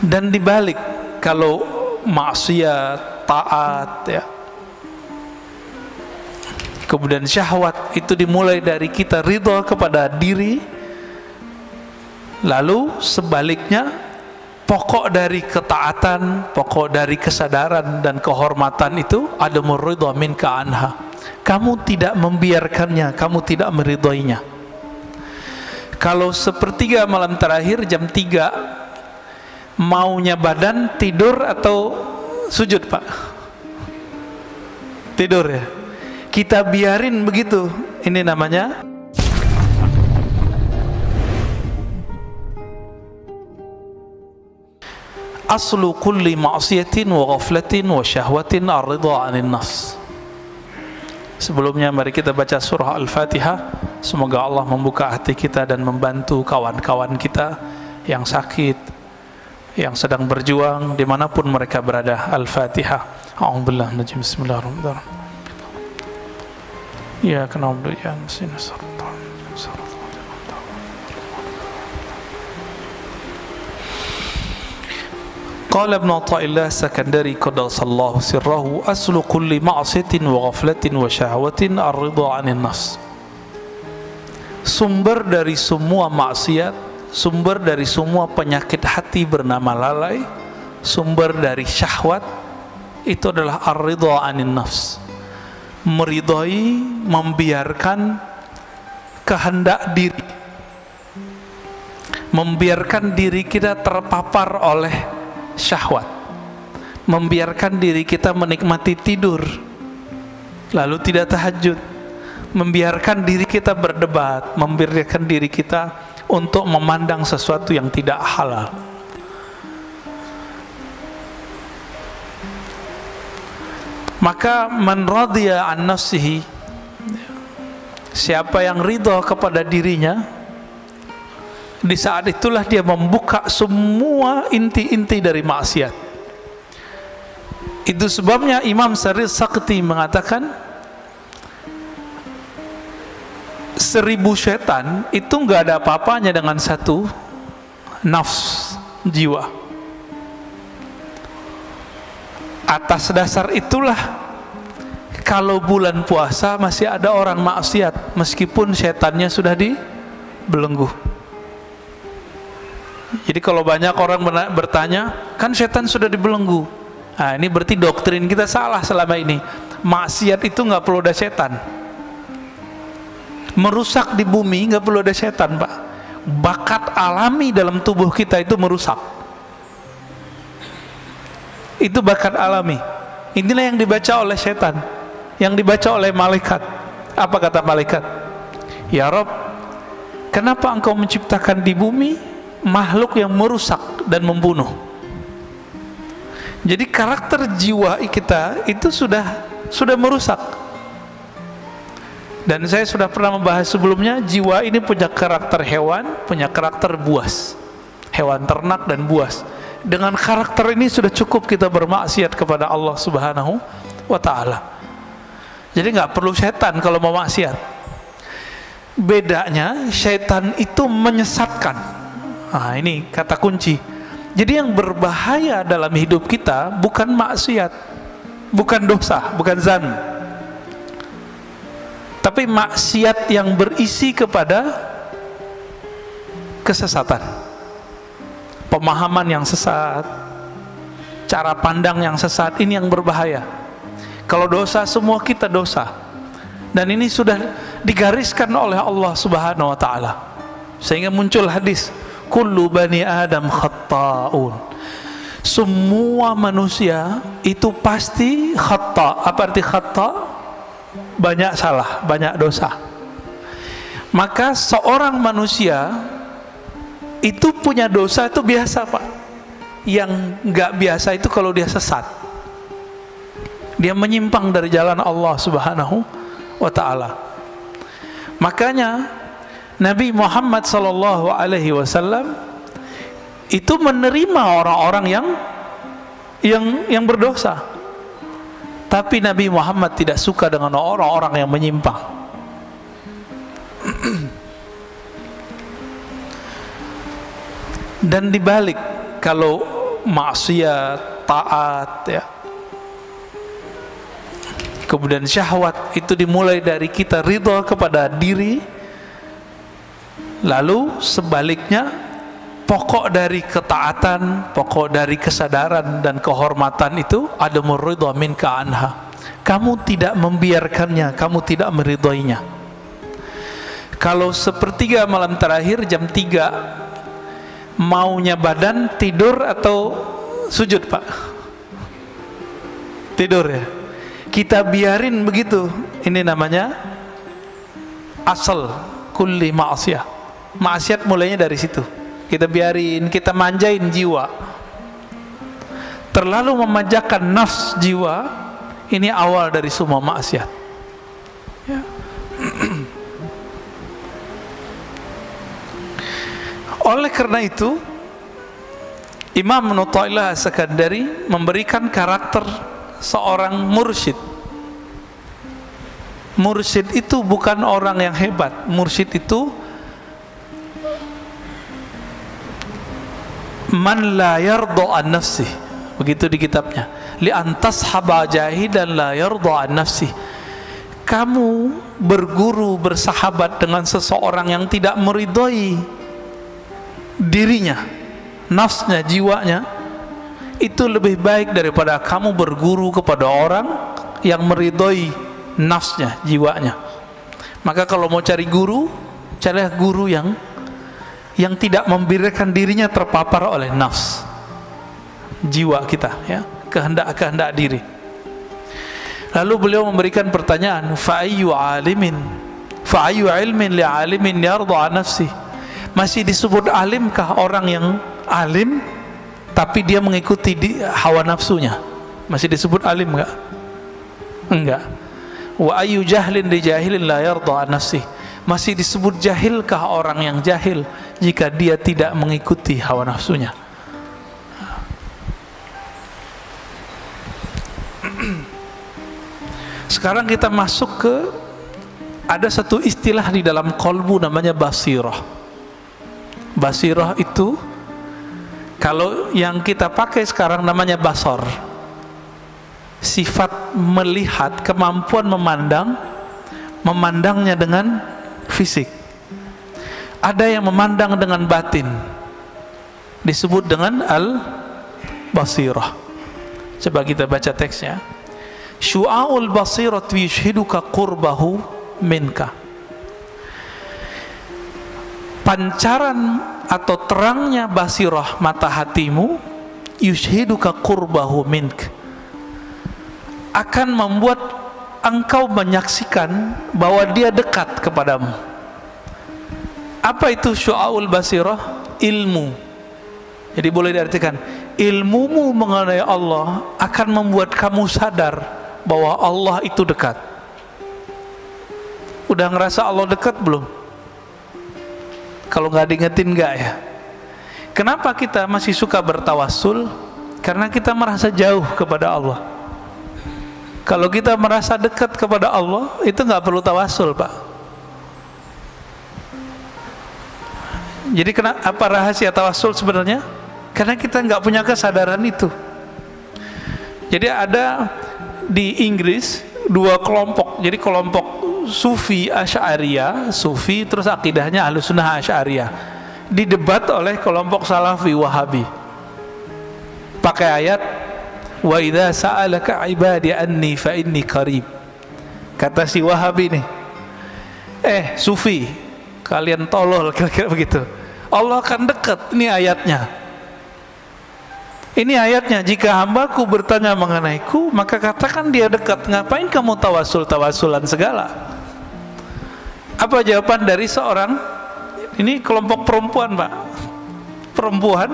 Dan dibalik, kalau maksiat, taat ya, kemudian syahwat itu dimulai dari kita ridha kepada diri, lalu sebaliknya pokok dari ketaatan, pokok dari kesadaran dan kehormatan itu adamur ridha minka anha. Kamu tidak membiarkannya, kamu tidak meridhoinya. Kalau sepertiga malam terakhir jam 3 maunya badan tidur atau sujud, Pak? Tidur ya. Kita biarin begitu. Ini namanya aslu kulli ma'siyatin wa ghaflatin wa syahwatin ar-ridha 'anil nafs. Sebelumnya mari kita baca surah Al-Fatihah. Semoga Allah membuka hati kita dan membantu kawan-kawan kita yang sakit, yang sedang berjuang dimanapun mereka berada. Al-Fatihah. A'udzubillahi minasy Bismillahirrahmanirrahim. Ya kana na'budu wa iyyaka nasta'in. Qala Ibnu Athaillah Sakandari qaddasallahu sirrahu aslu kulli ma'siyatin wa ghaflatin wa syahwatin ar-ridha 'anil nafs. Sumber dari semua maksiat, sumber dari semua penyakit hati bernama lalai, sumber dari syahwat itu adalah ar-ridha 'anil nafs. Meridhai, membiarkan kehendak diri, membiarkan diri kita terpapar oleh syahwat, membiarkan diri kita menikmati tidur lalu tidak tahajud, membiarkan diri kita berdebat, membiarkan diri kita untuk memandang sesuatu yang tidak halal. Maka man radhiya an nafsihi, siapa yang ridha kepada dirinya, di saat itulah dia membuka semua inti-inti dari maksiat. Itu sebabnya Imam Sarid Sakti mengatakan 1000 setan itu nggak ada apa-apanya dengan satu nafs, jiwa. Atas dasar itulah kalau bulan puasa masih ada orang maksiat meskipun setannya sudah dibelenggu. Jadi kalau banyak orang bertanya, kan setan sudah dibelenggu. Nah, ini berarti doktrin kita salah selama ini. Maksiat itu nggak perlu ada setan. Merusak di bumi nggak perlu ada setan, Pak. Bakat alami dalam tubuh kita itu merusak. Itu bakat alami. Inilah yang dibaca oleh setan, yang dibaca oleh malaikat. Apa kata malaikat? Ya Rob, kenapa engkau menciptakan di bumi makhluk yang merusak dan membunuh? Jadi karakter jiwa kita itu sudah merusak. Dan saya sudah pernah membahas sebelumnya, jiwa ini punya karakter hewan, punya karakter buas, hewan ternak dan buas. Dengan karakter ini sudah cukup kita bermaksiat kepada Allah Subhanahu wa ta'ala. Jadi nggak perlu setan kalau mau maksiat. Bedanya setan itu menyesatkan. Nah, ini kata kunci. Jadi yang berbahaya dalam hidup kita bukan maksiat, bukan dosa, bukan zan, tapi maksiat yang berisi kepada kesesatan, pemahaman yang sesat, cara pandang yang sesat. Ini yang berbahaya. Kalau dosa, semua kita dosa, dan ini sudah digariskan oleh Allah Subhanahu wa ta'ala, sehingga muncul hadis kullu bani adam khatta'un. Semua manusia itu pasti khata'. Apa arti khata'? Banyak salah, banyak dosa. Maka seorang manusia itu punya dosa itu biasa, Pak. Yang nggak biasa itu kalau dia sesat, dia menyimpang dari jalan Allah Subhanahu wa ta'ala. Makanya Nabi Muhammad sallallahu alaihi wasallam itu menerima orang-orang yang berdosa. Tapi Nabi Muhammad tidak suka dengan orang-orang yang menyimpang. Dan dibalik, kalau maksiat, taat, ya. Kemudian syahwat itu dimulai dari kita ridha kepada diri. Lalu sebaliknya, pokok dari ketaatan, pokok dari kesadaran dan kehormatan itu adamur ridha minka anha. Kamu tidak membiarkannya, kamu tidak meridhoinya. Kalau sepertiga malam terakhir jam 3, maunya badan tidur atau sujud, Pak? Tidur, ya. Kita biarin begitu. Ini namanya asal kulli ma'asiyah. Maksiat mulainya dari situ. Kita biarin, kita manjain jiwa. Terlalu memanjakan nafs jiwa, ini awal dari semua maksiat, ya. Oleh karena itu, Imam Nu'taillah As-Sakandari memberikan karakter seorang mursyid. Mursyid itu bukan orang yang hebat. Mursyid itu man la yarda an nafsih, begitu di kitabnya, li antas haba jahidan la yarda an nafsih. Kamu berguru, bersahabat dengan seseorang yang tidak meridhoi dirinya, nafsnya, jiwanya, itu lebih baik daripada kamu berguru kepada orang yang meridhoi nafsnya, jiwanya. Maka kalau mau cari guru, carilah guru yang tidak membiarkan dirinya terpapar oleh nafs, jiwa kita, ya, kehendak-kehendak diri. Lalu beliau memberikan pertanyaan, fa'ayyu ilmin li alimin yarda an nafsi. Masih disebut alimkah orang yang alim tapi dia mengikuti hawa nafsunya? Masih disebut alim enggak? Enggak. Wa ayyu jahlin li jahilin la yarda an nafsi. Masih disebut jahilkah orang yang jahil jika dia tidak mengikuti hawa nafsunya? Sekarang kita masuk ke, ada satu istilah di dalam qalbu namanya basirah. Basirah itu kalau yang kita pakai sekarang namanya basar. Sifat melihat, kemampuan memandang, memandangnya dengan fisik. Ada yang memandang dengan batin, disebut dengan al-basirah. Coba kita baca teksnya. Syu'aul basirat yushhiduka qurbahu minka. Pancaran atau terangnya basirah mata hatimu, yushhiduka qurbahu mink, akan membuat engkau menyaksikan bahwa dia dekat kepadamu. Apa itu syu'aul basirah? Ilmu. Jadi boleh diartikan, ilmumu mengenai Allah akan membuat kamu sadar bahwa Allah itu dekat. Udah ngerasa Allah dekat belum? Kalau nggak diingetin nggak, ya? Kenapa kita masih suka bertawassul? Karena kita merasa jauh kepada Allah. Kalau kita merasa dekat kepada Allah, itu nggak perlu tawassul, Pak. Jadi apa rahasia tawassul sebenarnya? Karena kita nggak punya kesadaran itu. Jadi ada di Inggris dua kelompok. Jadi kelompok Sufi Asy'ariyah, Sufi terus akidahnya Ahlussunnah Asy'ariyah, didebat oleh kelompok Salafi Wahabi. Pakai ayat, wa idza sa'alaka ibadi anni fa inni qarib. Kata si Wahabi nih, Sufi, kalian tolol, kira-kira begitu. Allah akan dekat, ini ayatnya. Ini ayatnya, jika hambaku bertanya mengenaiku, maka katakan dia dekat. Ngapain kamu tawassul-tawassulan segala? Apa jawaban dari seorang, ini kelompok perempuan, Pak, perempuan,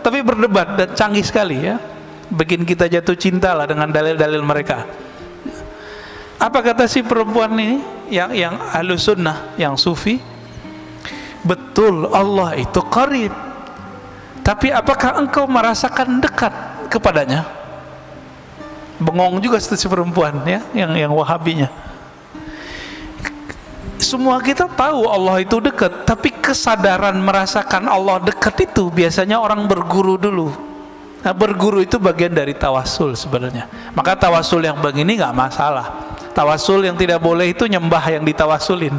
tapi berdebat dan canggih sekali, ya. Bikin kita jatuh cinta lah dengan dalil-dalil mereka. Apa kata si perempuan ini, yang Ahlussunnah, yang Sufi? Betul, Allah itu qarib, tapi apakah engkau merasakan dekat kepadanya? Bengong juga si perempuan, ya, yang Wahabinya. Semua kita tahu Allah itu dekat, tapi kesadaran merasakan Allah dekat itu biasanya orang berguru dulu. Nah, berguru itu bagian dari tawasul sebenarnya. Maka tawasul yang begini nggak masalah. Tawasul yang tidak boleh itu nyembah yang ditawasulin.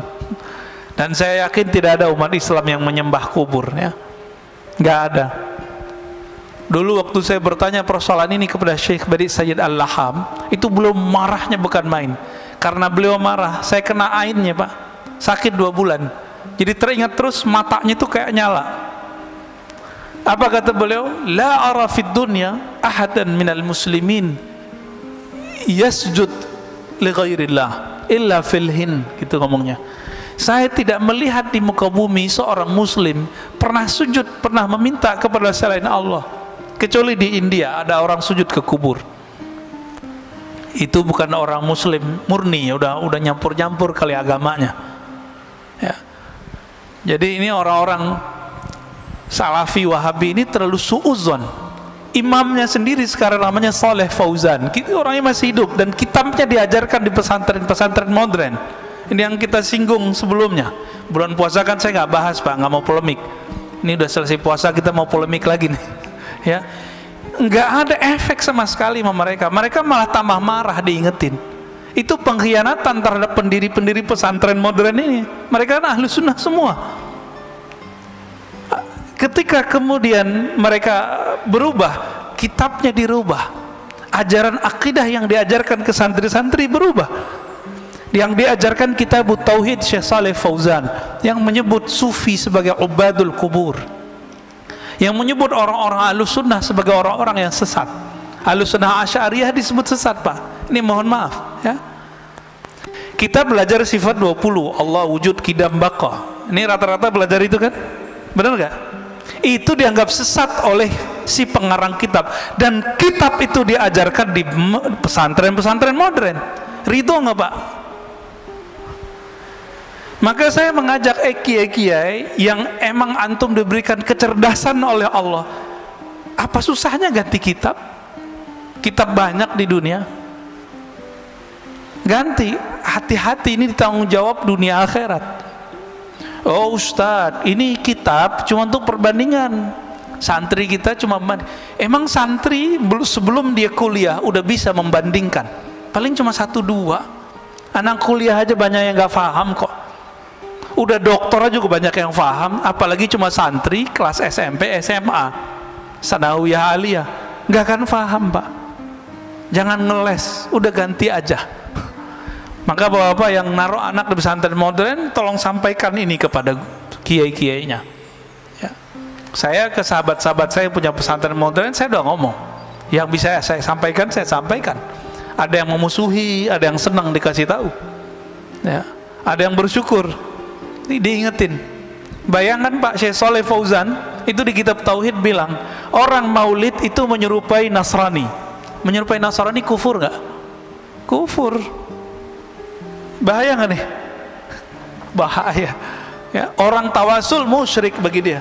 Dan saya yakin tidak ada umat Islam yang menyembah kubur, ya. Nggak ada. Dulu waktu saya bertanya persoalan ini kepada Syekh Badi Sayyid Al-Laham, itu belum marahnya bukan main. Karena beliau marah, saya kena ainnya Pak, sakit 2 bulan. Jadi teringat terus, matanya itu kayak nyala. Apa kata beliau? La ara fid dunya ahadan minal muslimin yasjud li ghairillah illa fil hin, gitu ngomongnya. Saya tidak melihat di muka bumi seorang muslim pernah sujud, pernah meminta kepada selain Allah, kecuali di India ada orang sujud ke kubur. Itu bukan orang muslim murni, udah nyampur-nyampur kali agamanya, ya. Jadi ini orang-orang Salafi Wahabi ini terlalu suuzon. Imamnya sendiri sekarang namanya Saleh Fauzan, orangnya masih hidup dan kitabnya diajarkan di pesantren-pesantren modern. Ini yang kita singgung sebelumnya. Bulan puasa kan saya nggak bahas Pak, nggak mau polemik. Ini udah selesai puasa, kita mau polemik lagi nih, ya. Nggak ada efek sama sekali sama mereka. Mereka malah tambah marah diingetin. Itu pengkhianatan terhadap pendiri-pendiri pesantren modern ini. Mereka kan ahlu sunnah semua. Ketika kemudian mereka berubah, kitabnya dirubah, ajaran akidah yang diajarkan ke santri-santri berubah. Yang diajarkan kitab Tauhid Syekh Saleh Fauzan, yang menyebut sufi sebagai ubadul kubur, yang menyebut orang-orang Ahlussunnah sebagai orang-orang yang sesat. Ahlussunnah Asy'ariyah disebut sesat Pak. Ini mohon maaf, ya. Kita belajar sifat 20, Allah wujud kidam baqa. Ini rata-rata belajar itu kan? Benar nggak? Itu dianggap sesat oleh si pengarang kitab, dan kitab itu diajarkan di pesantren-pesantren modern. Ridho nggak Pak? Maka saya mengajak kiai-kiai yang emang antum diberikan kecerdasan oleh Allah, apa susahnya ganti kitab? Kitab banyak di dunia, ganti. Hati-hati, ini ditanggung jawab dunia akhirat. Oh Ustadz, ini kitab cuma untuk perbandingan. Santri kita cuma emang santri sebelum dia kuliah udah bisa membandingkan, paling cuma 1-2. Anak kuliah aja banyak yang nggak paham kok. Udah dokter juga banyak yang paham, apalagi cuma santri kelas SMP, SMA, sanawiyah, aliyah, nggak akan paham Pak. Jangan ngeles, udah ganti aja. Maka bapak-bapak yang naruh anak di pesantren modern, tolong sampaikan ini kepada kiai-kiainya, ya. Saya ke sahabat-sahabat saya punya pesantren modern, saya udah ngomong, yang bisa saya sampaikan, saya sampaikan. Ada yang memusuhi, ada yang senang dikasih tahu, ya. Ada yang bersyukur diingetin. Bayangkan Pak, Syekh Saleh Fauzan itu di kitab Tauhid bilang, orang maulid itu menyerupai Nasrani. Menyerupai Nasrani kufur nggak? Kufur. Bahaya nggak nih? Bahaya, ya. Orang tawasul musyrik bagi dia.